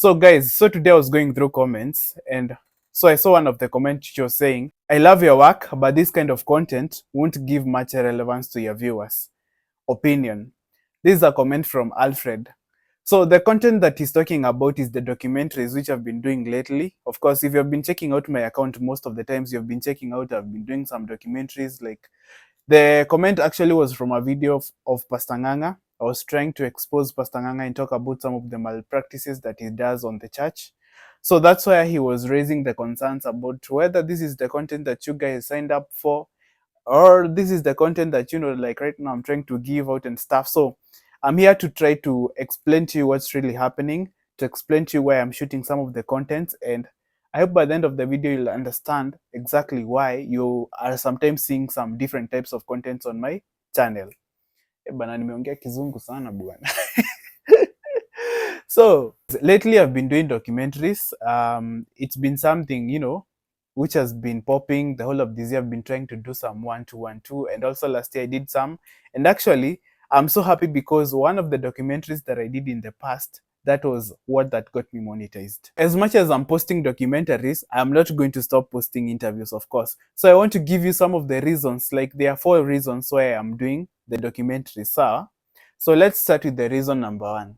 So guys, so today I was going through comments, and so I saw one of the comments which was saying, I love your work, but this kind of content won't give much relevance to your viewers. Opinion. This is a comment from Alfred. So the content that he's talking about is the documentaries which I've been doing lately. Of course, if you've been checking out my account most of the times, you've been checking out I've been doing some documentaries. Like the comment actually was from a video of Pastor Nganga. I was trying to expose Pastor Nganga and talk about some of the malpractices that he does on the church. So that's why he was raising the concerns about whether this is the content that you guys signed up for, or this is the content that, like right now I'm trying to give out and stuff. So I'm here to try to explain to you what's really happening, to explain to you why I'm shooting some of the contents, and I hope by the end of the video you'll understand exactly why you are sometimes seeing some different types of contents on my channel. Bana, nimeongea kizungu sana bwana. So lately I've been doing documentaries. It's been something, which has been popping the whole of this year. I've been trying to do some 1 2 1 2, and also last year I did some. And actually, I'm so happy because one of the documentaries that I did in the past, that was what that got me monetized. As much as I'm posting documentaries, I'm not going to stop posting interviews, of course. So I want to give you some of the reasons. Like, there are 4 reasons why I'm doing the documentaries, sir. So let's start with the reason number 1.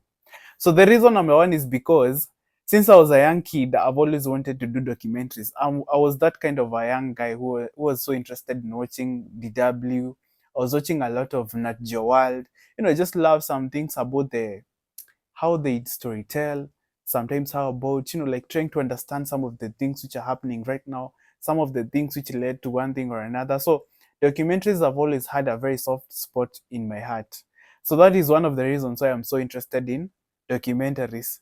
So the reason number 1 is because since I was a young kid, I've always wanted to do documentaries. I was that kind of a young guy who was so interested in watching DW. I was watching a lot of Nat Geo World. I just love some things about how they storytell. Sometimes how about, like trying to understand some of the things which are happening right now, some of the things which led to one thing or another. So documentaries have always had a very soft spot in my heart. So that is one of the reasons why I'm so interested in documentaries.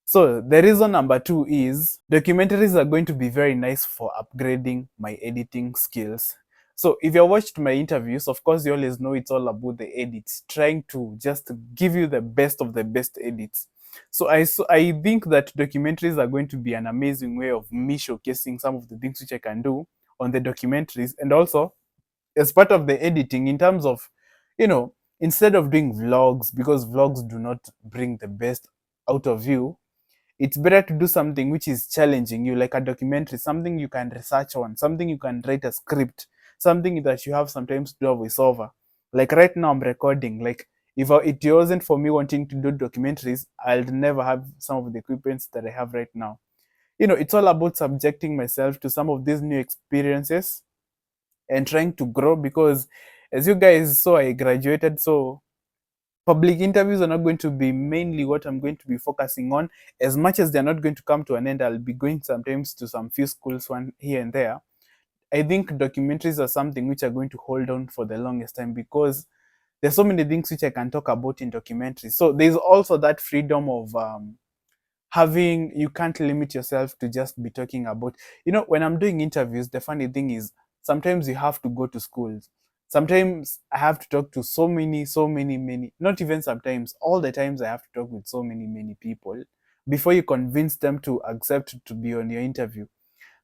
So the reason number 2 is documentaries are going to be very nice for upgrading my editing skills. So if you watched my interviews, of course you always know it's all about the edits, trying to just give you the best of the best edits. So I think that documentaries are going to be an amazing way of me showcasing some of the things which I can do on the documentaries, and also as part of the editing, in terms of, instead of doing vlogs, because vlogs do not bring the best out of you, it's better to do something which is challenging you, like a documentary, something you can research on, something you can write a script, something that you have sometimes to do a voiceover. Like right now I'm recording. Like, if it wasn't for me wanting to do documentaries, I'll never have some of the equipments that I have right now. It's all about subjecting myself to some of these new experiences and trying to grow, because as you guys saw, I graduated. So public interviews are not going to be mainly what I'm going to be focusing on. As much as they're not going to come to an end, I'll be going sometimes to some few schools, one here and there. I think documentaries are something which are going to hold on for the longest time, because there's so many things which I can talk about in documentaries. So there's also that freedom of having, you can't limit yourself to just be talking about, when I'm doing interviews, the funny thing is sometimes you have to go to schools. Sometimes I have to talk to so many, not even sometimes, all the times I have to talk with so many people before you convince them to accept to be on your interview.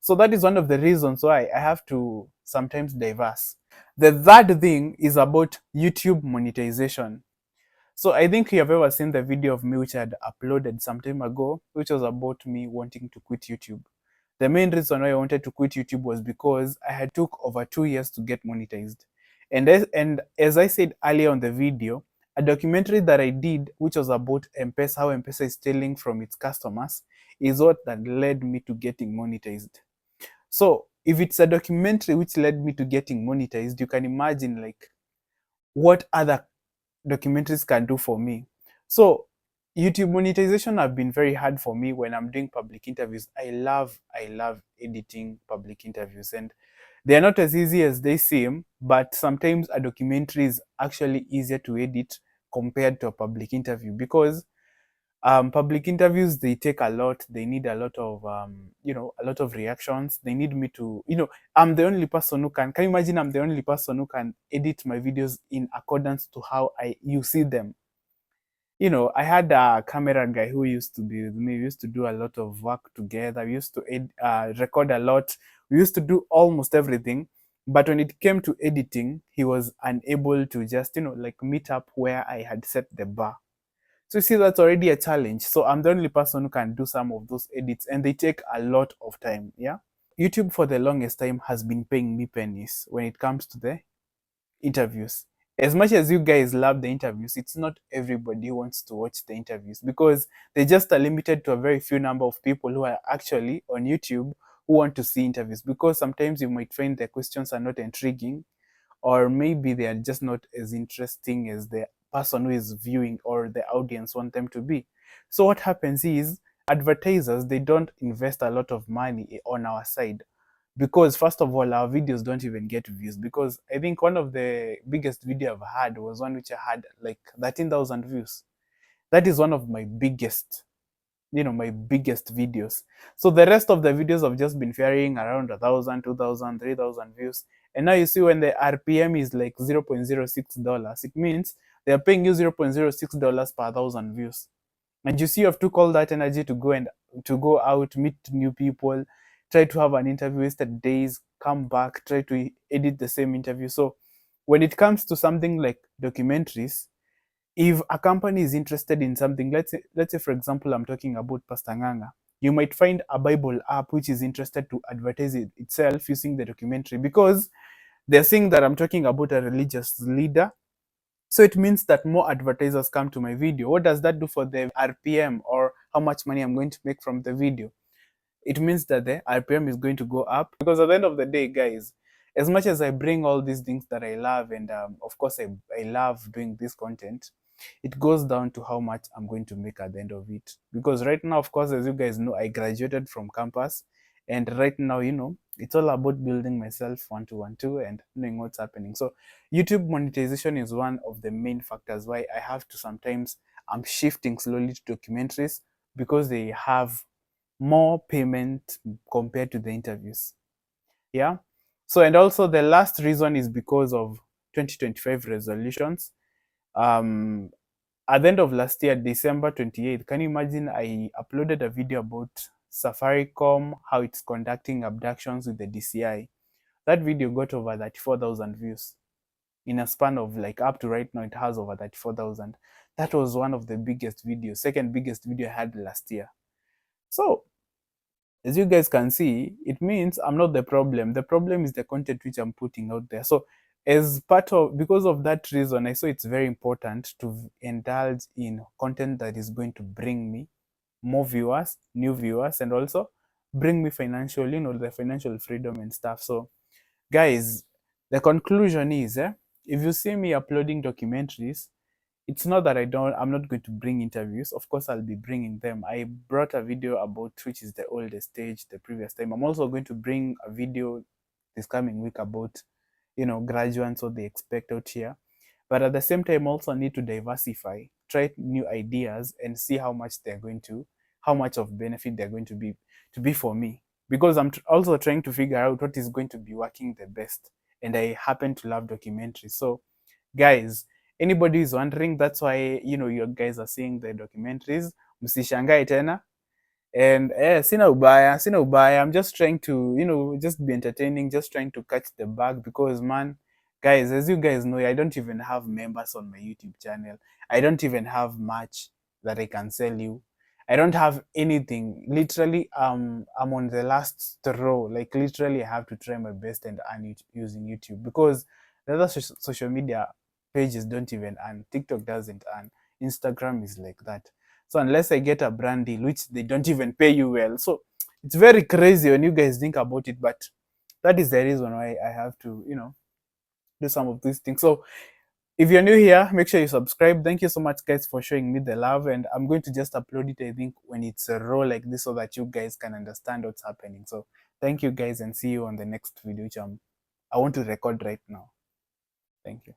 So that is one of the reasons why I have to sometimes diverse. The third thing is about YouTube monetization. So I think you have ever seen the video of me which I had uploaded some time ago, which was about me wanting to quit YouTube. The main reason why I wanted to quit YouTube was because I had took over 2 years to get monetized. And as I said earlier on the video, a documentary that I did, which was about M-Pesa, how M-Pesa is stealing from its customers, is what that led me to getting monetized. So if it's a documentary which led me to getting monetized, you can imagine like what other documentaries can do for me. So YouTube monetization have been very hard for me when I'm doing public interviews. I love editing public interviews, and they are not as easy as they seem, but sometimes a documentary is actually easier to edit compared to a public interview, because public interviews, they take a lot. They need a lot of a lot of reactions. They need me to, I'm the only person who can you imagine, I'm the only person who can edit my videos in accordance to how you see them. I had a camera guy who used to be with me. We used to do a lot of work together. We used to record a lot. We used to do almost everything. But when it came to editing, he was unable to just, like meet up where I had set the bar. So you see, that's already a challenge. So I'm the only person who can do some of those edits, and they take a lot of time. Yeah. YouTube for the longest time has been paying me pennies when it comes to the interviews. As much as you guys love the interviews, it's not everybody who wants to watch the interviews, because they just are limited to a very few number of people who are actually on YouTube who want to see interviews, because sometimes you might find the questions are not intriguing, or maybe they are just not as interesting as the person who is viewing or the audience want them to be. So what happens is, advertisers, they don't invest a lot of money on our side, because first of all, our videos don't even get views. Because I think one of the biggest video I've had was one which I had like 13,000 views. That is one of my biggest, my biggest videos. So the rest of the videos have just been varying around 1,000, 2,000, 3,000 views. And now you see, when the RPM is like $0.06, it means they are paying you $0.06 per 1,000 views. And you see, you have to call that energy to go out, meet new people, try to have an interview, wasted days, come back, try to edit the same interview. So when it comes to something like documentaries, if a company is interested in something, let's say for example, I'm talking about Pastor Nganga, you might find a Bible app which is interested to advertise itself using the documentary, because they're seeing that I'm talking about a religious leader. So it means that more advertisers come to my video. What does that do for the RPM, or how much money I'm going to make from the video? It means that the RPM is going to go up, because at the end of the day, guys, as much as I bring all these things that I love, and of course I love doing this content, it goes down to how much I'm going to make at the end of it. Because right now, of course, as you guys know, I graduated from campus, and right now, it's all about building myself one to and knowing what's happening. So YouTube monetization is one of the main factors why I have to sometimes, I'm shifting slowly to documentaries, because they have more payment compared to the interviews. Yeah. So, and also the last reason is because of 2025 resolutions. Um, at the end of last year, December 28th, can you imagine, I uploaded a video about Safaricom, how it's conducting abductions with the DCI. That video got over 34,000 views in a span of, like, up to right now, it has over 34,000. That was one of the biggest videos, second biggest video I had last year. So as you guys can see, it means I'm not the problem. The problem is the content which I'm putting out there. So because of that reason, I saw it's very important to indulge in content that is going to bring me more viewers, new viewers, and also bring me financial, the financial freedom and stuff. So guys, the conclusion is, if you see me uploading documentaries, it's not that I'm not going to bring interviews. Of course, I'll be bringing them. I brought a video about which is the oldest stage the previous time. I'm also going to bring a video this coming week about, graduates, what they expect out here. But at the same time, also need to diversify, try new ideas, and see how much of benefit they're going to be for me. Because I'm also trying to figure out what is going to be working the best. And I happen to love documentaries. So guys, anybody is wondering, that's why you guys are seeing the documentaries, msishangae tena. And sina ubaya, I'm just trying to just be entertaining, just trying to catch the bug. Because man, guys, as you guys know, I don't even have members on my YouTube channel. I don't even have much that I can sell you. I don't have anything. Literally, I'm on the last row. Like, literally, I have to try my best and earn it using YouTube, because the other social media pages don't even earn. TikTok doesn't earn. Instagram is like that. So unless I get a brand deal, which they don't even pay you well. So it's very crazy when you guys think about it, but that is the reason why I have to, do some of these things. So if you're new here, make sure you subscribe. Thank you so much, guys, for showing me the love. And I'm going to just upload it, I think, when it's a raw like this, so that you guys can understand what's happening. So thank you, guys, and see you on the next video, which I want to record right now. Thank you.